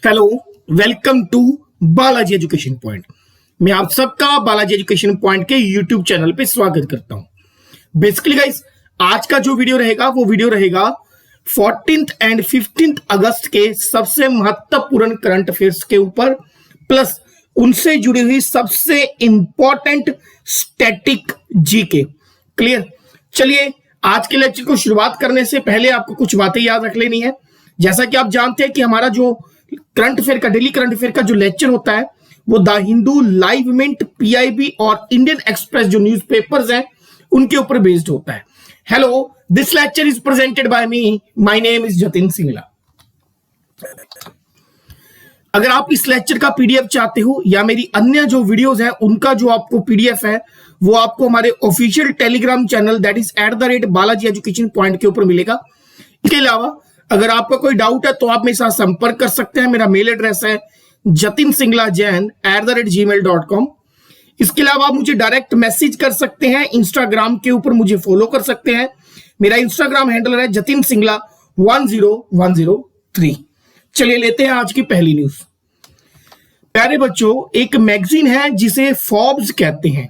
Hello, welcome to Balaji education point. मैं आप सबका बालाजी एजुकेशन पॉइंट के यूट्यूब चैनल पे स्वागत करता हूं। बेसिकली गाइस, आज का जो वीडियो रहेगा वो वीडियो रहेगा 14th एंड 15th अगस्त के सबसे महत्वपूर्ण करंट अफेयर्स के ऊपर, प्लस उनसे जुड़ी हुई सबसे इंपॉर्टेंट स्टैटिक जीके। क्लियर? चलिए, आज के लेक्चर को शुरुआत करने से पहले आपको कुछ बातें याद रख लेनी है। जैसा कि आप जानते हैं कि हमारा जो करंट अफेयर का, डेली करंट अफेयर का जो लेक्चर होता है वो the Hindu, Live Mint, PIB और इंडियन एक्सप्रेस जो न्यूज़पेपर्स हैं उनके ऊपर बेस्ड होता है। Hello, this lecture is presented by me, my name is Jatin Singla. अगर आप इस लेक्चर का पीडीएफ चाहते हो या मेरी अन्य जो वीडियोस हैं उनका जो आपको पीडीएफ है वो आपको हमारे official Telegram channel that is @Balaji education point के ऊपर मिलेगा। इसके अलावा अगर आपका कोई डाउट है तो आप मेरे साथ संपर्क कर सकते हैं। मेरा मेल एड्रेस है jatinsinglajain@gmail.com। इसके अलावा आप मुझे डायरेक्ट मैसेज कर सकते हैं, इंस्टाग्राम के ऊपर मुझे फॉलो कर सकते हैं। मेरा इंस्टाग्राम हैंडल है जतिन सिंगला 10103। चलिए लेते हैं आज की पहली न्यूज। प्यारे बच्चों, एक मैगजीन है जिसे फोर्ब्स कहते हैं।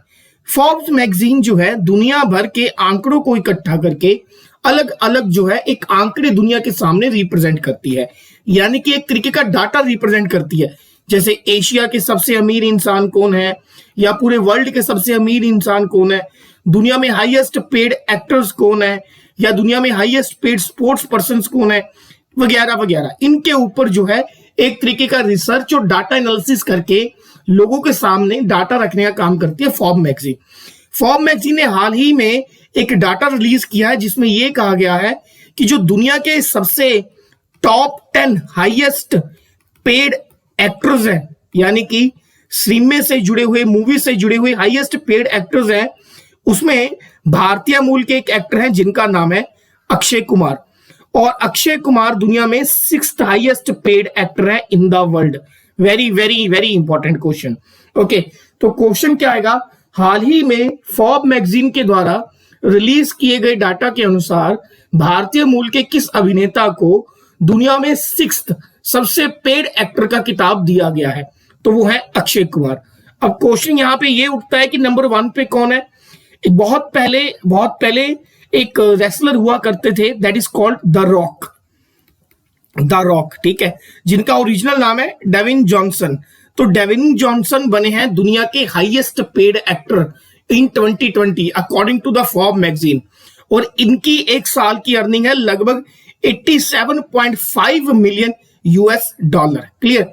फोर्ब्स मैगजीन जो है दुनिया भर के आंकड़ों को इकट्ठा करके अलग अलग जो है एक आंकड़े दुनिया के सामने रिप्रेजेंट करती है, यानी कि एक तरीके का डाटा रिप्रेजेंट करती है। जैसे एशिया के सबसे अमीर इंसान कौन है, या पूरे वर्ल्ड के सबसे अमीर इंसान कौन है, दुनिया में हाईएस्ट पेड एक्टर्स कौन है, या दुनिया में हाईएस्ट पेड स्पोर्ट्स पर्सन कौन है, वगैरह वगैरह। इनके ऊपर जो है एक तरीके का रिसर्च और डाटा एनालिसिस करके लोगों के सामने डाटा रखने का काम करती है फोर्ब्स मैगजीन। फोर्ब्स मैगजीन ने हाल ही में एक डाटा रिलीज किया है जिसमें यह कहा गया है कि जो दुनिया के सबसे टॉप 10 हाईएस्ट पेड एक्टर्स हैं, यानी कि सिनेमा से जुड़े हुए, मूवी से जुड़े हुए हाईएस्ट पेड एक्टर्स हैं, उसमें भारतीय मूल के एक एक्टर हैं जिनका नाम है अक्षय कुमार। और अक्षय कुमार दुनिया में 6th हाईएस्ट पेड एक्टर है in the world. Very very very important question. Okay, तो क्वेश्चन क्या आएगा? हाल ही में फोर्ब्स मैगजीन के द्वारा रिलीज किए गए डाटा के अनुसार भारतीय मूल के किस अभिनेता को दुनिया में 6th सबसे पेड एक्टर का खिताब दिया गया है? तो वो है अक्षय कुमार। अब क्वेश्चन यहां पे ये उठता है कि नंबर 1 पे कौन है? बहुत पहले एक रेसलर हुआ करते थे that is called the Rock, ठीक है, जिनका ओरिजिनल नाम है डेविन जॉनसन। तो डेविन जॉनसन बने हैं दुनिया के highest paid actor in 2020 according to the Forbes magazine, और इनकी एक साल की अर्निंग है लगभग 87.5 मिलियन यूएस डॉलर। क्लियर?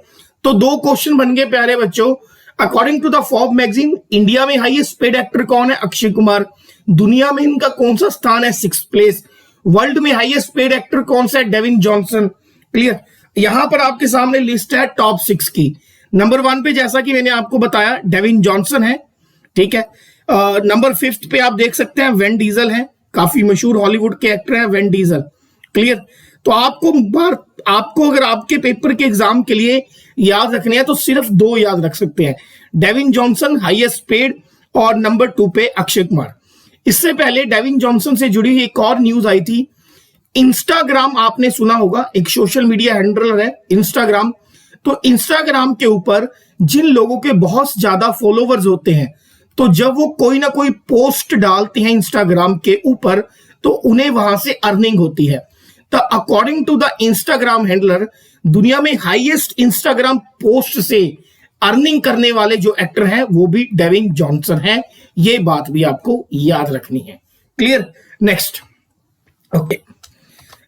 तो दो क्वेश्चन बन गए प्यारे बच्चों। According to the Forbes magazine India में हाईएस्ट पेड एक्टर कौन है? अक्षय कुमार। दुनिया में इनका कौन सा स्थान है? 6th place. वर्ल्ड में हाईएस्ट पेड एक्टर कौन सा है? Devin Johnson. क्लियर? यहां पर आपके सामने लिस्ट है टॉप 6 की। नंबर 1 पे जैसा कि मैंने आपको बताया डेविन जॉनसन है, ठीक है। नंबर 5 पे आप देख सकते हैं वेन डीजल है, काफी मशहूर हॉलीवुड के एक्टर हैं वेन डीजल। क्लियर? तो आपको अगर आपके पेपर के एग्जाम के लिए याद रखने हैं तो सिर्फ 2 याद रख सकते हैं, डेविन जॉनसन हाईएस्ट पेड और नंबर 2 पे अक्षय कुमार। इससे पहले डेविन जॉनसन से जुड़ी हुई एक और न्यूज आई थी। इंस्टाग्राम आपने सुना होगा, एक सोशल मीडिया हैंडल है इंस्टाग्राम। तो इंस्टाग्राम के ऊपर जिन लोगों के बहुत ज्यादा फॉलोवर्स होते हैं, तो जब वो कोई ना कोई पोस्ट डालते हैं इंस्टाग्राम के ऊपर तो उन्हें वहां से अर्निंग होती है। तो according to the Instagram handler, दुनिया में हाईएस्ट इंस्टाग्राम पोस्ट से अर्निंग करने वाले जो एक्टर हैं वो भी डेविन जॉनसन हैं। ये बात भी आपको याद रखनी है। Clear? Next. Okay,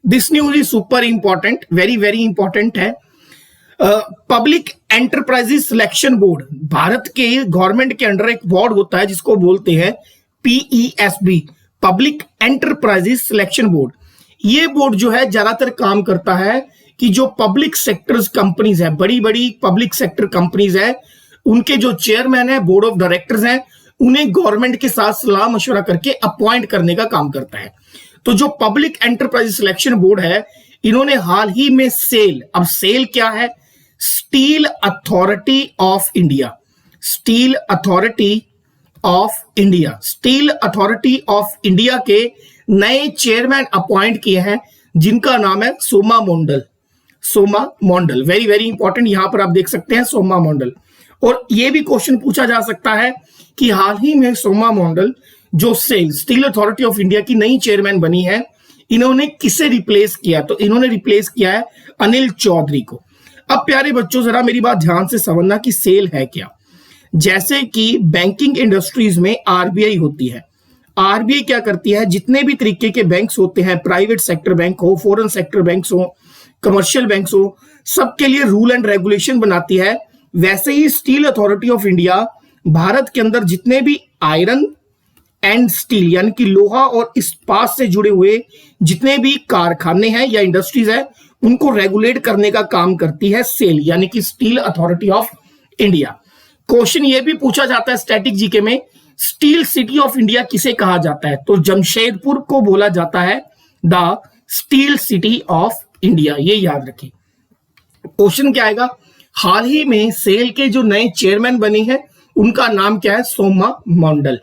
this news is super important, very very important है। Public enterprises selection board, Bharat के गवर्नमेंट के अंडर एक बोर्ड होता है जिसको बोलते हैं PESB, public enterprises selection board. ये बोर्ड जो है ज्यादातर काम करता है कि जो पब्लिक सेक्टर्स कंपनीज है, बड़ी बड़ी पब्लिक सेक्टर कंपनीज है, उनके जो चेयरमैन है, बोर्ड ऑफ डायरेक्टर्स हैं, उन्हें गवर्नमेंट के साथ सलाह मशवरा करके अपॉइंट करने का काम करता है। तो जो पब्लिक एंटरप्राइज सिलेक्शन बोर्ड है, इन्होंने हाल ही में सेल, अब सेल क्या है? Steel authority of India, steel authority of India, steel authority of India के नए चेयरमैन अपॉइंट किए हैं जिनका नाम है Soma Mandal. Soma Mondal, very very important, यहां पर आप देख सकते हैं सोमा मॉडल। और ये भी क्वेश्चन पूछा जा सकता है कि हाल ही में सोमा मॉडल जो SAIL Steel authority of India की नई चेयरमैन बनी है, इन्होंने किसे रिप्लेस किया? तो इन्होंने रिप्लेस किया है अनिल चौधरी को। अब प्यारे बच्चों जरा मेरी बात ध्यान से समझना कि सेल है क्या। जैसे कि बैंकिंग इंडस्ट्रीज में आरबीआई होती है, आरबीआई क्या करती है, जितने भी तरीके के बैंक्स होते हैं, प्राइवेट सेक्टर बैंक हो, फॉरेन सेक्टर बैंक्स हो, कमर्शियल बैंक्स हो, सबके लिए रूल एंड रेगुलेशन बनाती है। वैसे ही steel authority of India Bharat के अंदर जितने भी आयरन एंड स्टील यानी कि लोहा और इस्पात से जुड़े हुए जितने भी कारखाने हैं या इंडस्ट्रीज है, उनको रेगुलेट करने का काम करती है सेल यानी कि steel authority of India. Question ये भी पूछा जाता है स्टैटिक जीके में, स्टील सिटी ऑफ इंडिया किसे कहा जाता है? तो जमशेदपुर को बोला जाता है the steel city of India, ये याद रखें। क्वेश्चन क्या आएगा, हाल ही में सेल के जो नए चेयरमैन बने हैं उनका नाम क्या है? सोमा मंडल।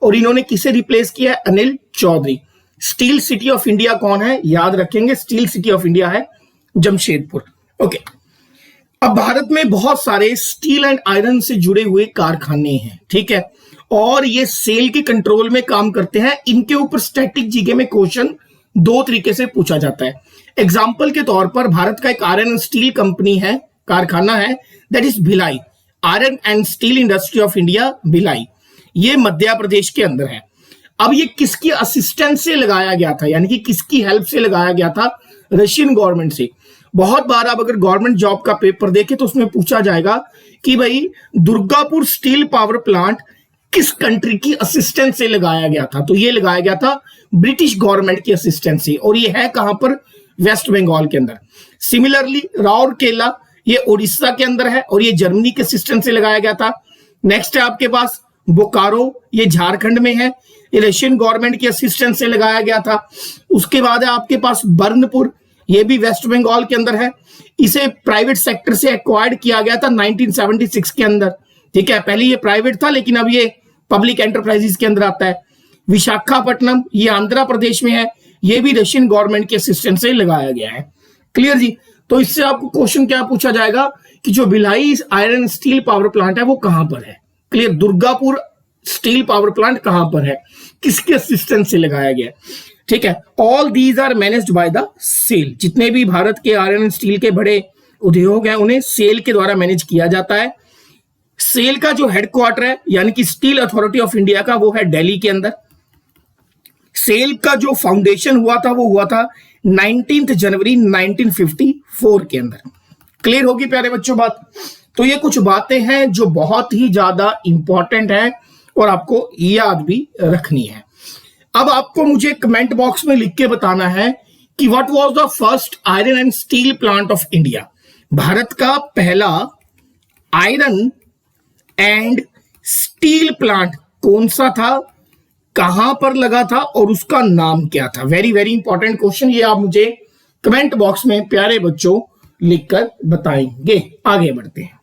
और इन्होंने किसे रिप्लेस किया है? Anil Chaudhary. Steel city of India कौन है? याद रखेंगे, स्टील सिटी ऑफ इंडिया है जमशेदपुर। ओके, अब भारत में बहुत सारे स्टील एंड आयरन से जुड़े हुए कारखाने हैं, ठीक है, और ये सेल के कंट्रोल में काम करते हैं। इनके ऊपर स्टैटिक जीके में क्वेश्चन दो तरीके से पूछा जाता है। एग्जाम्पल के तौर पर भारत का एक आयरन एंड स्टील कंपनी है, कारखाना है, that is Bhilai, iron and steel industry of India Bhilai, ये मध्य प्रदेश के अंदर है। अब ये किसकी असिस्टेंस से लगाया गया था, यानी कि किसकी हेल्प से लगाया गया था? रशियन गवर्नमेंट से। बहुत बार आप अगर गवर्नमेंट जॉब का पेपर देखें तो उसमें पूछा जाएगा कि भाई दुर्गापुर स्टील पावर प्लांट किस कंट्री की असिस्टेंस से लगाया गया था? तो ये लगाया गया था ब्रिटिश गवर्नमेंट की असिस्टेंस से, और ये है कहां पर? वेस्ट बंगाल के अंदर। सिमिलरली राउरकेला ये उड़ीसा के अंदर है और ये जर्मनी के असिस्टेंस से लगाया गया था। नेक्स्ट है आपके पास बोकारो, ये झारखंड में है, ये रशियन गवर्नमेंट की असिस्टेंस से लगाया गया था। उसके बाद है आपके पास बर्नपुर, ये भी वेस्ट बंगाल के अंदर है, इसे प्राइवेट सेक्टर से एक्वायर्ड किया गया था 1976 के अंदर, ठीक है, पहले ये प्राइवेट था लेकिन अब ये पब्लिक एंटरप्राइजेस के अंदर आता है। विशाखापट्टनम ये आंध्र प्रदेश में है, ये भी रशियन गवर्नमेंट के असिस्टेंस से लगाया गया है। क्लियर जी? तो इससे आपको क्वेश्चन क्या पूछा जाएगा कि जो Bhilai iron steel power plant है वो कहां पर है? Clear, Durgapur steel power plant कहां पर है, किसके असिस्टेंस से लगाया गया, ठीक है। All these are managed by the SAIL, जितने भी भारत के आयरन एंड स्टील के बड़े उद्योग हैं उन्हें सेल के द्वारा मैनेज किया जाता है। सेल का जो हेडक्वार्टर है यानी कि स्टील अथॉरिटी ऑफ इंडिया का, वो है दिल्ली के अंदर। सेल का जो फाउंडेशन हुआ था वो हुआ था 19 जनवरी 1954 के अंदर। क्लियर होगी प्यारे बच्चों बात? तो ये कुछ बातें हैं जो बहुत ही ज्यादा इंपॉर्टेंट है और आपको याद भी रखनी है। अब आपको मुझे कमेंट बॉक्स में लिख के बताना है कि what was the first iron and steel plant of India. Bharat का पहला आयरन एंड स्टील प्लांट कौन सा था, कहां पर लगा था और उसका नाम क्या था? वेरी वेरी इंपॉर्टेंट क्वेश्चन, ये आप मुझे कमेंट बॉक्स में प्यारे बच्चों लिखकर बताएंगे। आगे बढ़ते हैं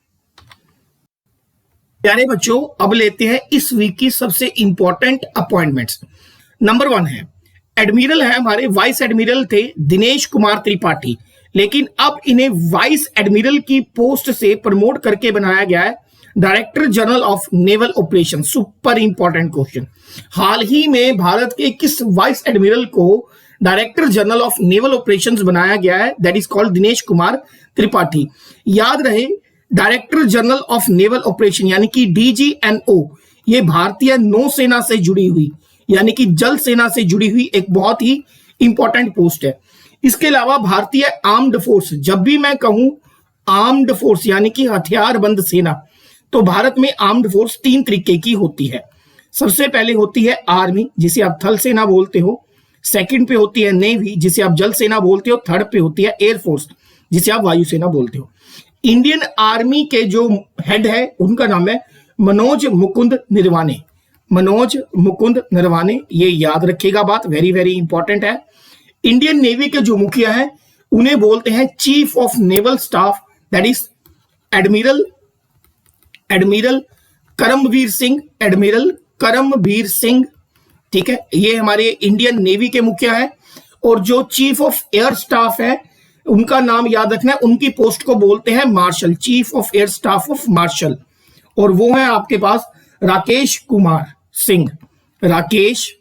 प्यारे बच्चों, अब लेते हैं इस वीक की सबसे इंपॉर्टेंट अपॉइंटमेंट्स। नंबर 1 है एडमिरल है हमारे, वाइस एडमिरल थे दिनेश कुमार त्रिपाठी, लेकिन अब इन्हें वाइस एडमिरल की पोस्ट से प्रमोट करके बनाया गया है director general of naval operation. Super important question, हाल ही में भारत के किस वाइस एडमिरल को director general of naval operations बनाया गया है? That is called Dinesh Kumar Tripathi. याद रहे director general of naval operation यानी कि DGNO, ये भारतीय नौसेना से जुड़ी हुई यानी कि जल सेना से जुड़ी हुई एक बहुत ही इंपॉर्टेंट पोस्ट है। इसके अलावा भारतीय आर्म्ड फोर्स, जब भी मैं कहूं आर्म्ड फोर्स यानी कि हथियारबंद सेना, तो भारत में आर्म्ड फोर्स 3 तरीके की होती है। सबसे पहले होती है आर्मी जिसे आप थल सेना बोलते हो, सेकंड पे होती है नेवी जिसे आप जल सेना बोलते हो, थर्ड पे होती है एयरफोर्स जिसे आप वायुसेना बोलते हो। इंडियन आर्मी के जो हेड है उनका नाम है मनोज मुकुंद नरवाने, मनोज मुकुंद नरवाने, ये याद रखिएगा बात, वेरी वेरी इंपॉर्टेंट है। इंडियन नेवी के जो मुखिया हैं उन्हें बोलते हैं chief of naval staff, that is admiral Karambir Singh, admiral Karambir Singh, ठीक है, ये हमारे इंडियन नेवी के मुखिया है। और जो चीफ ऑफ एयर स्टाफ है उनका नाम याद रखना है, उनकी पोस्ट को बोलते हैं marshal, chief of air staff of marshal, और वो है आपके पास राकेश कुमार सिंह। राकेश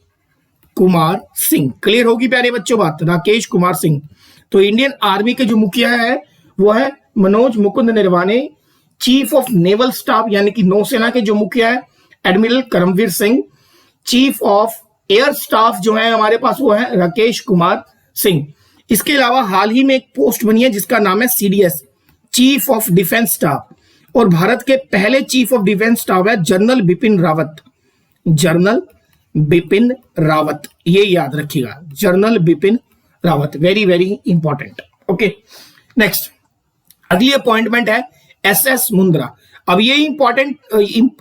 कुमार सिंह, क्लियर होगी प्यारे बच्चों बात, राकेश कुमार सिंह। तो इंडियन आर्मी के जो मुखिया है वो है Manoj Mukund Naravane. Chief of naval staff यानी कि नौसेना के जो मुखिया है admiral Karambir Singh. Chief of air staff जो है हमारे पास वो है राकेश कुमार सिंह। इसके अलावा हाल ही में एक पोस्ट बनी है जिसका नाम है CDS, chief of defence staff, और भारत के पहले चीफ ऑफ डिफेंस स्टाफ है जनरल बिपिन रावत। जनरल बिपिन रावत, ये याद रखिएगा, general Bipin Rawat, very very important. Okay, next अगली अपॉइंटमेंट है एसएस मुंद्रा। अब ये इंपॉर्टेंट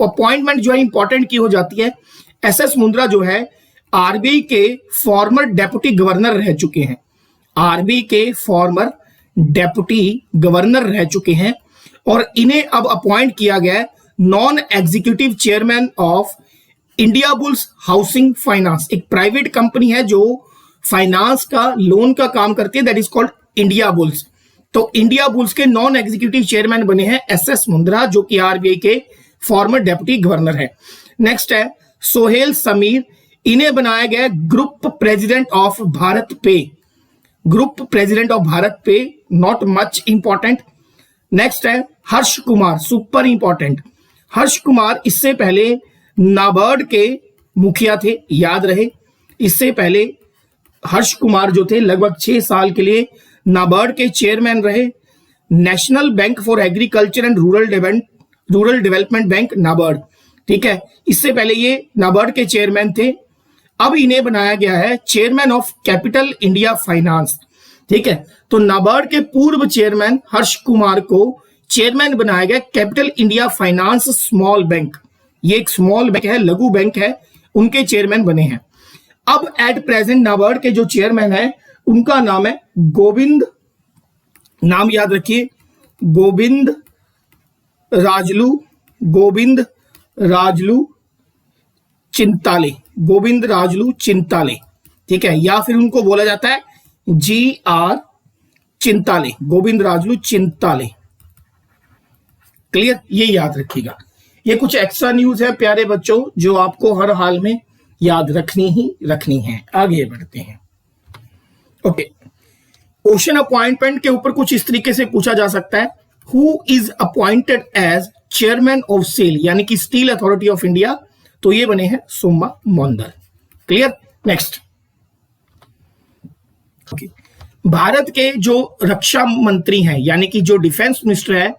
अपॉइंटमेंट जो है इंपॉर्टेंट की हो जाती है। एसएस मुंद्रा जो है आरबीआई के फॉर्मर डेप्यूटी गवर्नर रह चुके हैं, आरबीआई के फॉर्मर डेप्यूटी गवर्नर रह चुके हैं, और इन्हें अब अपॉइंट किया गया है non executive chairman of India bulls housing finance. एक प्राइवेट कंपनी है जो फाइनेंस का, लोन का काम करती है, that is called India bulls. तो इंडिया बुल्स के नॉन एग्जीक्यूटिव चेयरमैन बने हैं एसएस मुंद्रा, जो कि आरबीआई के फॉर्मर डेप्यूटी गवर्नर है। नेक्स्ट है सोहेल समीर, इन्हें बनाया गया ग्रुप प्रेसिडेंट ऑफ भारत पे। ग्रुप प्रेसिडेंट ऑफ भारत पे, नॉट मच इंपॉर्टेंट। नेक्स्ट है हर्ष कुमार, सुपर इंपॉर्टेंट। हर्ष कुमार इससे पहले नाबार्ड के मुखिया थे, याद रहे, इससे पहले हर्ष कुमार जो थे लगभग 6 साल के लिए नाबार्ड के चेयरमैन रहे। National bank for agriculture and rural development bank, NABARD, ठीक है, इससे पहले ये नाबार्ड के चेयरमैन थे। अब इन्हें बनाया गया है chairman of capital India finance, ठीक है। तो नाबार्ड के पूर्व चेयरमैन हर्ष कुमार को चेयरमैन बनाया गया capital India finance small bank, ये एक स्मॉल बैंक है, लघु बैंक है, उनके चेयरमैन बने हैं। अब एट प्रेजेंट नाबार्ड के जो चेयरमैन है उनका नाम है गोविंद, नाम याद रखिए, गोविंद राजलू, गोविंद राजलू चिंताले, गोविंद राजलू चिंताले, ठीक है, या फिर उनको बोला जाता है GR चिंताले, गोविंद राजलू चिंताले, क्लियर, ये याद रखिएगा। ये कुछ एक्स्ट्रा न्यूज है प्यारे बच्चों जो आपको हर हाल में याद रखनी है। आगे बढ़ते हैं। ओके, क्वेश्चन अपॉइंटमेंट के ऊपर कुछ इस तरीके से पूछा जा सकता है, who is appointed as chairman of SAIL यानी कि स्टील अथॉरिटी ऑफ इंडिया, तो ये बने हैं Soma Mondal, clear. Next, okay, Bharat के जो रक्षा मंत्री हैं यानी कि जो डिफेंस मिनिस्टर है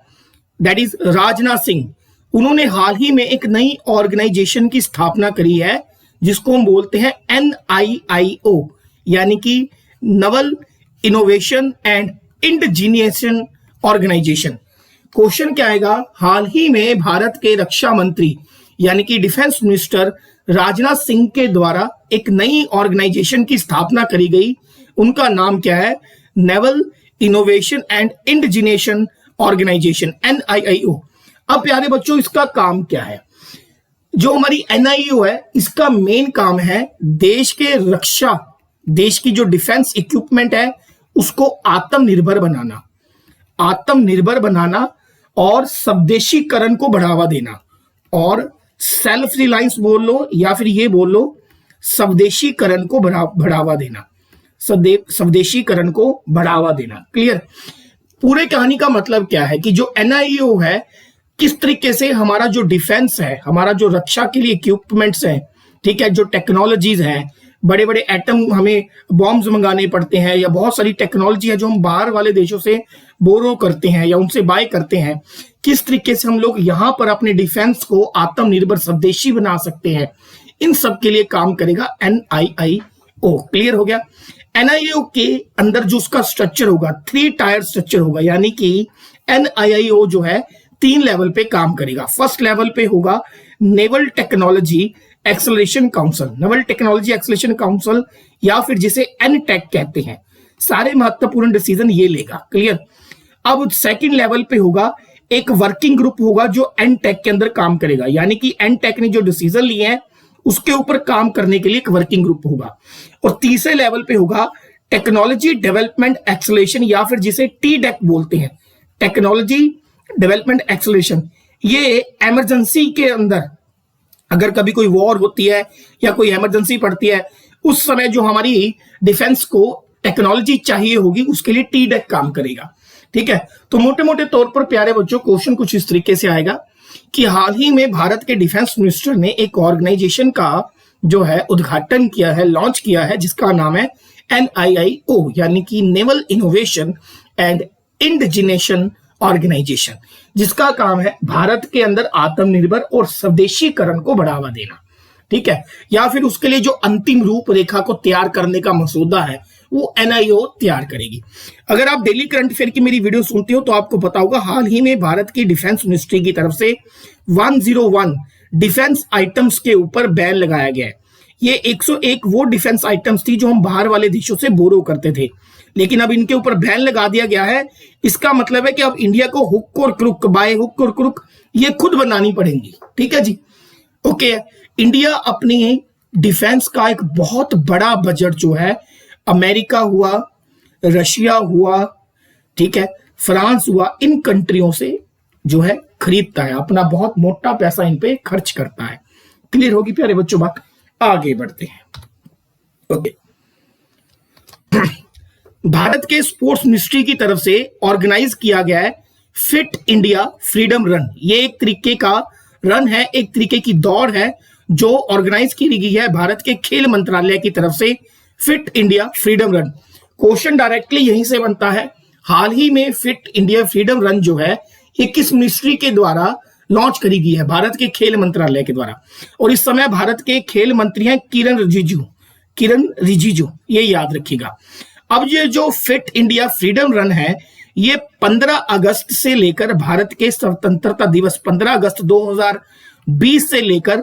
दैट इज राजनाथ सिंह, उन्होंने हाल ही में एक नई ऑर्गेनाइजेशन की स्थापना करी है जिसको हम बोलते हैं NIIO यानी कि naval innovation and indigenisation organisation. Question क्या आएगा, हाल ही में भारत के रक्षा मंत्री यानी कि डिफेंस मिनिस्टर राजनाथ सिंह के द्वारा एक नई ऑर्गेनाइजेशन की स्थापना करी गई, उनका नाम क्या है, naval innovation and indigenisation organisation, NIIO। अब प्यारे बच्चों इसका काम क्या है, जो हमारी NIIO है इसका मेन काम है देश के रक्षा, देश की जो डिफेंस इक्विपमेंट है उसको आत्मनिर्भर बनाना और स्वदेशीकरण को बढ़ावा देना, और सेल्फ रिलायंस बोल लो या फिर ये बोल लो स्वदेशीकरण को बढ़ावा देना, स्वदेशीकरण को बढ़ावा देना, क्लियर। पूरे कहानी का मतलब क्या है कि जो NIIO है किस तरीके से हमारा जो डिफेंस है, हमारा जो रक्षा के लिए इक्विपमेंट्स है, ठीक है, जो टेक्नोलॉजीज हैं, बड़े बड़े एटम हमें बॉम्ब्स मंगाने पड़ते हैं या बहुत सारी टेक्नोलॉजी है जो हम बाहर वाले देशों से बोरो करते हैं या उनसे बाय करते हैं, किस तरीके से हम लोग यहाँ पर अपने डिफेंस को आत्मनिर्भर स्वदेशी बना सकते हैं, इन सब के लिए काम करेगा NIIO, क्लियर हो गया। NIIO के अंदर जो उसका स्ट्रक्चर होगा 3 टायर स्ट्रक्चर होगा, यानी कि NIIO जो है 3 लेवल पे काम करेगा। फर्स्ट लेवल पे होगा naval technology acceleration council, naval technology acceleration council या फिर जिसे NTAC कहते हैं, सारे महत्वपूर्ण डिसीजन ये लेगा, क्लियर। अब सेकंड लेवल पे होगा एक वर्किंग ग्रुप होगा जो NTAC के अंदर काम करेगा, यानी कि NTAC ने जो डिसीजन लिए हैं उसके ऊपर काम करने के लिए एक वर्किंग ग्रुप होगा। और तीसरे लेवल पे होगा टेक्नोलॉजी डेवलपमेंट एक्सेलरेशन या फिर जिसे TDEC बोलते हैं, टेक्नोलॉजी डेवलपमेंट एक्सेलरेशन, ये इमरजेंसी के अंदर अगर कभी कोई वॉर होती है या कोई इमरजेंसी पड़ती है, उस समय जो हमारी डिफेंस को टेक्नोलॉजी चाहिए होगी उसके लिए TDEC काम करेगा। ठीक है, तो मोटे मोटे तौर पर प्यारे बच्चों क्वेश्चन कुछ इस तरीके से आएगा कि हाल ही में भारत के डिफेंस मिनिस्टर ने एक ऑर्गेनाइजेशन का जो है उद्घाटन किया है, लॉन्च किया है, जिसका नाम है NIIO यानी कि नेवल इनोवेशन एंड इंडिजिनेशन ऑर्गेनाइजेशन, जिसका काम है भारत के अंदर आत्मनिर्भर और स्वदेशीकरण को बढ़ावा देना। ठीक है, या फिर उसके लिए जो अंतिम रूपरेखा को तैयार करने का मसौदा है वो NIO तैयार करेगी। अगर आप डेली करंट अफेयर की मेरी वीडियो सुनते हो तो आपको पता होगा हाल ही में भारत की डिफेंस मिनिस्ट्री की तरफ से 101 डिफेंस आइटम्स के ऊपर बैन लगाया गया है। ये 101 वो डिफेंस आइटम्स थी जो हम बाहर वाले देशों से बोरो करते थे, लेकिन अब इनके ऊपर बैन लगा दिया गया है। इसका मतलब है कि अब इंडिया को हुक और क्रुक, बाय हुक और क्रुक ये खुद बनानी पड़ेंगी। ठीक है जी, ओके। इंडिया अपनी डिफेंस का एक बहुत बड़ा बजट जो है अमेरिका हुआ, रशिया हुआ, ठीक है, फ्रांस हुआ, इन कंट्रियों से जो है खरीदता है, अपना बहुत मोटा पैसा इन पे खर्च करता है। क्लियर होगी प्यारे बच्चों बात? आगे बढ़ते हैं। ओके, भारत के स्पोर्ट्स मिनिस्ट्री की तरफ से ऑर्गेनाइज किया गया है फिट इंडिया फ्रीडम रन। ये एक तरीके का रन है, एक तरीके की दौड़ है जो ऑर्गेनाइज की गई है भारत के खेल मंत्रालय की तरफ से, fit India freedom run. Question directly यहीं से बनता है, हाल ही में फिट इंडिया फ्रीडम रन जो है ये किस मिनिस्ट्री के द्वारा लॉन्च करी गई है? भारत के खेल मंत्रालय के द्वारा। और इस समय भारत के खेल मंत्री हैं किरण रिजिजू, ये याद रखिएगा। अब ये जो फिट इंडिया फ्रीडम रन है ये 15 अगस्त से लेकर भारत के स्वतंत्रता दिवस 15 अगस्त 2020 से लेकर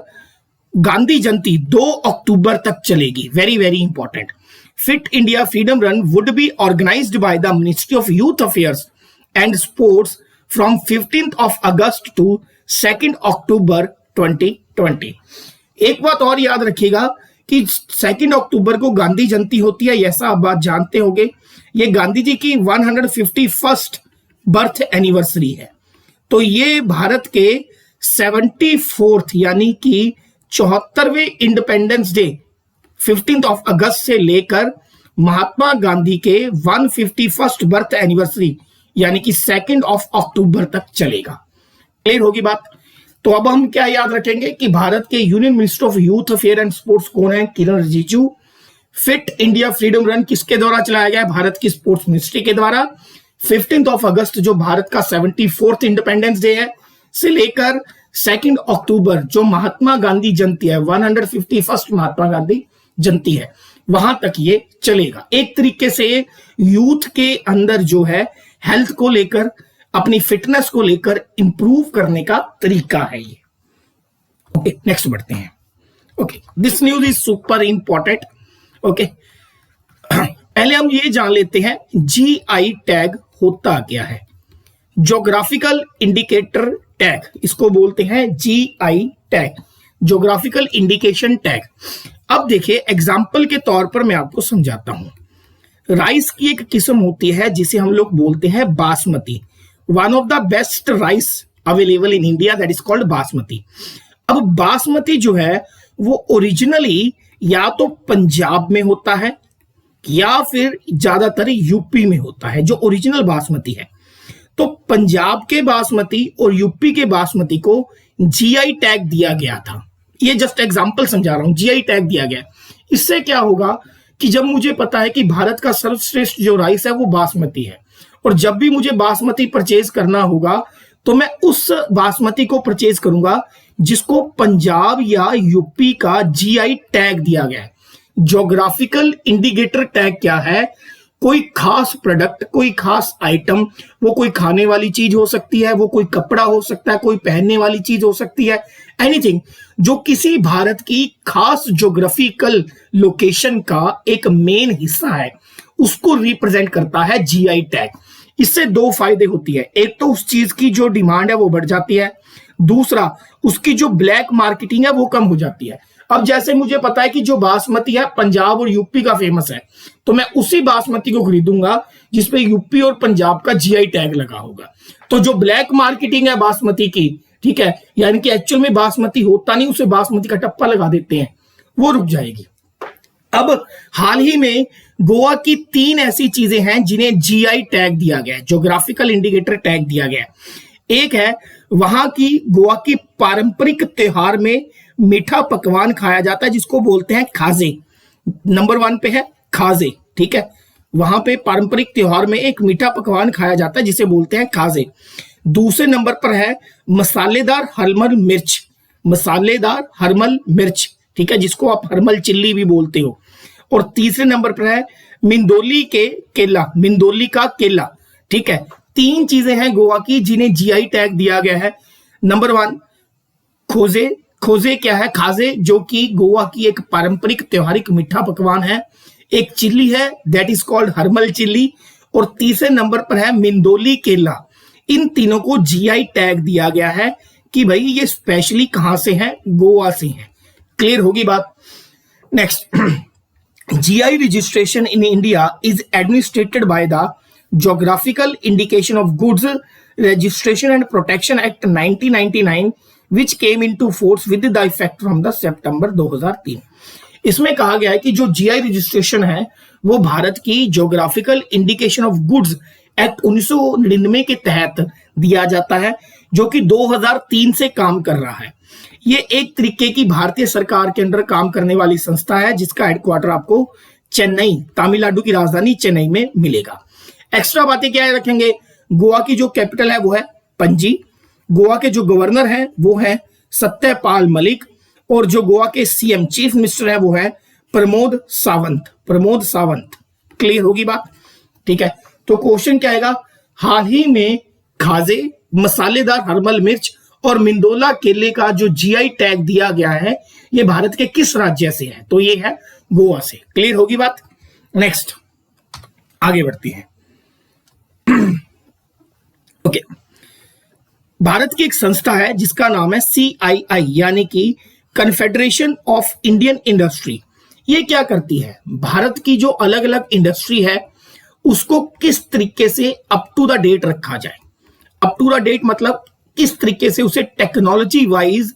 गांधी जयंती 2 अक्टूबर तक चलेगी। Very very important. Fit India freedom Run would be organised by the ministry of youth affairs and sports from 15th of August to 2nd October 2020। एक बात और याद रखिएगा कि 2 अक्टूबर को गांधी जयंती होती है, ऐसा आप बात जानते होंगे। ये गांधी जी की 151st बर्थ एनिवर्सरी है, तो ये भारत के 74th यानी कि 74वें इंडिपेंडेंस डे 15th of अगस्त से लेकर महात्मा गांधी के 151st बर्थ एनिवर्सरी यानी कि 2nd of अक्टूबर तक चलेगा। क्लियर होगी बात? तो अब हम क्या याद रखेंगे कि भारत के union minister of youth affair and sports कौन है? Kiren Rijiju. Fit India freedom run किसके द्वारा चलाया गया है? भारत की स्पोर्ट्स मिनिस्ट्री के द्वारा। 15th of अगस्त जो भारत का 74th इंडिपेंडेंस डे है से लेकर 2nd अक्टूबर जो महात्मा गांधी जयंती है, 151st महात्मा गांधी जयंती है, वहां तक ये चलेगा। एक तरीके से यूथ के अंदर जो है हेल्थ को लेकर, अपनी फिटनेस को लेकर इंप्रूव करने का तरीका है ये। ओके, नेक्स्ट बढ़ते हैं। Okay, this news is super important. Okay, पहले हम ये जान लेते हैं GI टैग होता क्या है। ज्योग्राफिकल इंडिकेटर टैग, इसको बोलते हैं GI tag, geographical indication tag. अब देखिए एग्जाम्पल के तौर पर मैं आपको समझाता हूं। राइस की एक किस्म होती है जिसे हम लोग बोलते हैं basmati. One of the best rice available in India that is called basmati. अब बासमती जो है वो ओरिजिनली या तो पंजाब में होता है या फिर ज्यादातर यूपी में होता है, जो ओरिजिनल बासमती है। तो पंजाब के बासमती और यूपी के बासमती को GI टैग दिया गया था। ये जस्ट एग्जांपल समझा रहा हूं, GI टैग दिया गया। इससे क्या होगा कि जब मुझे पता है कि भारत का सर्वश्रेष्ठ जो राइस है वो बासमती है, और जब भी मुझे बासमती परचेज करना होगा तो मैं उस बासमती को परचेज करूंगा जिसको पंजाब या यूपी का GI टैग दिया गया है। ज्योग्राफिकल इंडिकेटर टैग क्या है? कोई खास प्रोडक्ट, कोई खास आइटम, वो कोई खाने वाली चीज हो सकती है, वो कोई कपड़ा हो सकता है, कोई पहनने वाली चीज हो सकती है, एनीथिंग जो किसी भारत की खास ज्योग्राफिकल लोकेशन का एक मेन हिस्सा है, उसको रिप्रेजेंट करता है GI टैग। इससे दो फायदे होती है, एक तो उस चीज की जो डिमांड है वो बढ़ जाती है, दूसरा उसकी जो ब्लैक मार्केटिंग है वो कम हो जाती है। अब जैसे मुझे पता है कि जो बासमती है पंजाब और यूपी का फेमस है, तो मैं उसी बासमती को खरीदूंगा जिसपे यूपी और पंजाब का जीआई टैग लगा होगा। तो जो ब्लैक मार्केटिंग है बासमती की, ठीक है, यानी कि एक्चुअल में बासमती होता नहीं, उसे बासमती का टप्पा लगा देते हैं, वो रुक जाएगी। अब हाल ही में गोवा की 3 ऐसी चीजें हैं जिन्हें जीआई टैग दिया गया है, ज्योग्राफिकल इंडिकेटर टैग दिया गया है। एक है वहां की गोवा की पारंपरिक त्योहार में मीठा पकवान खाया जाता है जिसको बोलते हैं खाजे। नंबर 1 पे है खाजे, ठीक है, वहां पे पारंपरिक त्योहार में एक मीठा पकवान खाया जाता है जिसे बोलते हैं खाजे। दूसरे नंबर पर है मसालेदार हरमल मिर्च, मसालेदार हरमल मिर्च, ठीक है, जिसको आप हरमल चिल्ली भी बोलते हो। और तीसरे नंबर पर है मिंदोली के केला, मिंदोली का केला, ठीक है। 3 चीजें हैं गोवा की जिन्हें जीआई टैग दिया गया है। नंबर 1 खोजे, खोजे क्या है? खाजे, जो कि गोवा की एक पारंपरिक त्योहारिक मीठा पकवान है। एक चिल्ली है that is called Harmal chilli, और तीसरे नंबर पर है मिंदोली केला। इन तीनों को जीआई टैग दिया गया है कि भाई ये स्पेशली कहां से है? गोवा से है। क्लियर होगी बात? Next, GI registration in India is administered by the Geographical Indication of Goods Registration and Protection Act 1999, which came into force with the effect from the September 2003। इसमें कहा गया है कि जो GI रजिस्ट्रेशन है वो भारत की geographical indication of goods act 1999 के तहत दिया जाता है, जो कि 2003 से काम कर रहा है। ये एक तरीके की भारतीय सरकार के अंडर काम करने वाली संस्था है जिसका हेडक्वार्टर आपको चेन्नई, तमिलनाडु की राजधानी चेन्नई में मिलेगा। एक्स्ट्रा बातें क्या रखेंगे? गोवा की जो कैपिटल है वो है पणजी, गोवा के जो गवर्नर हैं वो है सत्यपाल मलिक, और जो गोवा के सीएम चीफ मिनिस्टर है वो है प्रमोद सावंत, प्रमोद सावंत। क्लियर होगी बात? ठीक है, तो क्वेश्चन क्या आएगा? हाल ही में खाजे, मसालेदार हरमल मिर्च और मिंदोला केले का जो जीआई टैग दिया गया है ये भारत के किस राज्य से है? तो ये है गोवा से। क्लियर होगी बात? नेक्स्ट आगे बढ़ती है। ओके, भारत की एक संस्था है जिसका नाम है CII, यानी कि कन्फेडरेशन ऑफ इंडियन इंडस्ट्री। ये क्या करती है? भारत की जो अलग अलग इंडस्ट्री है उसको किस तरीके से अप टू द डेट रखा जाए। अप टू द डेट मतलब किस तरीके से उसे टेक्नोलॉजी वाइज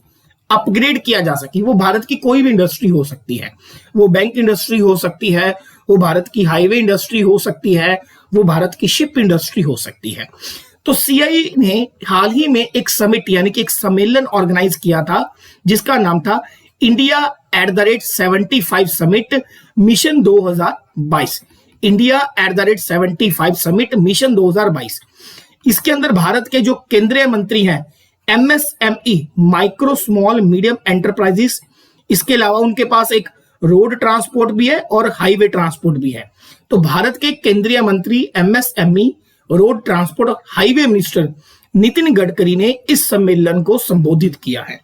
अपग्रेड किया जा सके। वो भारत की कोई भी इंडस्ट्री हो सकती है, वो बैंक इंडस्ट्री हो सकती है, वो भारत की हाईवे इंडस्ट्री हो सकती है, वो भारत की शिप इंडस्ट्री हो सकती है। तो CII ने हाल ही में एक समिट यानी कि एक सम्मेलन ऑर्गेनाइज किया था जिसका नाम था India @75 summit mission 2022। India @75 summit mission 2022। इसके अंदर भारत के जो केंद्रीय मंत्री हैं MSME, micro small medium enterprises, इसके अलावा उनके पास एक रोड ट्रांसपोर्ट भी है और हाईवे ट्रांसपोर्ट भी है। तो भारत के केंद्रीय मंत्री MSME, रोड ट्रांसपोर्ट और हाईवे मिनिस्टर नितिन गडकरी ने इस सम्मेलन को संबोधित किया है।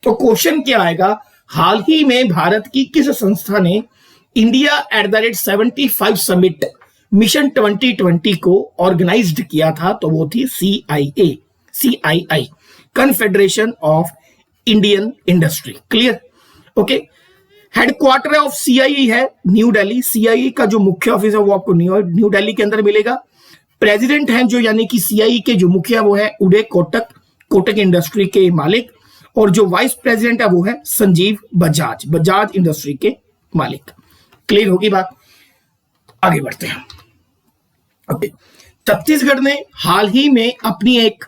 तो क्वेश्चन क्या आएगा? हाल ही में भारत की किस संस्था ने इंडिया @75 समिट मिशन 2020 को ऑर्गेनाइज्ड किया था? तो वो थी CII, confederation of Indian industry. Clear? Okay, headquarter of CII है न्यू दिल्ली। CII का जो मुख्य ऑफिस है वो आपको न्यू दिल्ली के अंदर मिलेगा। प्रेसिडेंट हैं जो यानी कि CII के जो मुखिया वो है उदय कोटक, कोटक इंडस्ट्री के मालिक, और जो वाइस प्रेसिडेंट है वो है संजीव बजाज, बजाज इंडस्ट्री के मालिक। क्लियर होगी बात? आगे बढ़ते हैं। ओके, छत्तीसगढ़ ने हाल ही में अपनी एक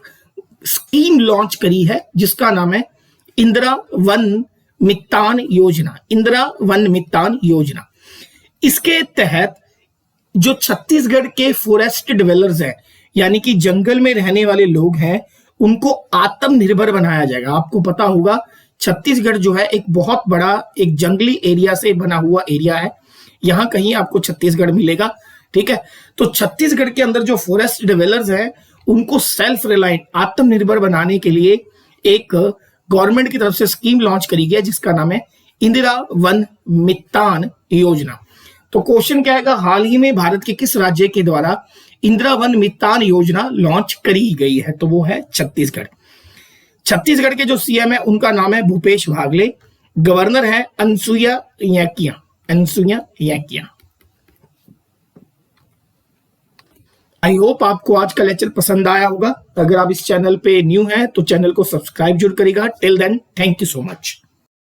स्कीम लॉन्च करी है जिसका नाम है इंदिरा वन मितान योजना। इंदिरा वन मितान योजना, इसके तहत जो छत्तीसगढ़ के फॉरेस्ट डिवेलपर्स हैं यानी कि जंगल में रहने वाले लोग हैं उनको आत्मनिर्भर बनाया जाएगा। आपको पता होगा छत्तीसगढ़ जो है एक बहुत बड़ा एक जंगली एरिया से बना हुआ एरिया है, यहां कहीं आपको छत्तीसगढ़ मिलेगा। ठीक है, तो छत्तीसगढ़ के अंदर जो फॉरेस्ट डिवेलपर्स हैं उनको सेल्फ रिलायंट, आत्मनिर्भर बनाने के लिए एक गवर्नमेंट की तरफ से स्कीम लॉन्च करी गई है जिसका नाम है इंदिरा वन मितान योजना। तो क्वेश्चन क्या आएगा? हाल ही में भारत के किस राज्य के द्वारा इंदिरा वन मितान योजना लॉन्च करी गई है? तो वो है छत्तीसगढ़। छत्तीसगढ़ के जो CM है उनका नाम है भूपेश भागले, गवर्नर है अनसुया यैकिया, अनसुया यैकिया। आई होप आपको आज का लेक्चर पसंद आया होगा। अगर आप इस चैनल पे न्यू हैं तो चैनल को सब्सक्राइब जरूर करिएगा। Till then thank you so much.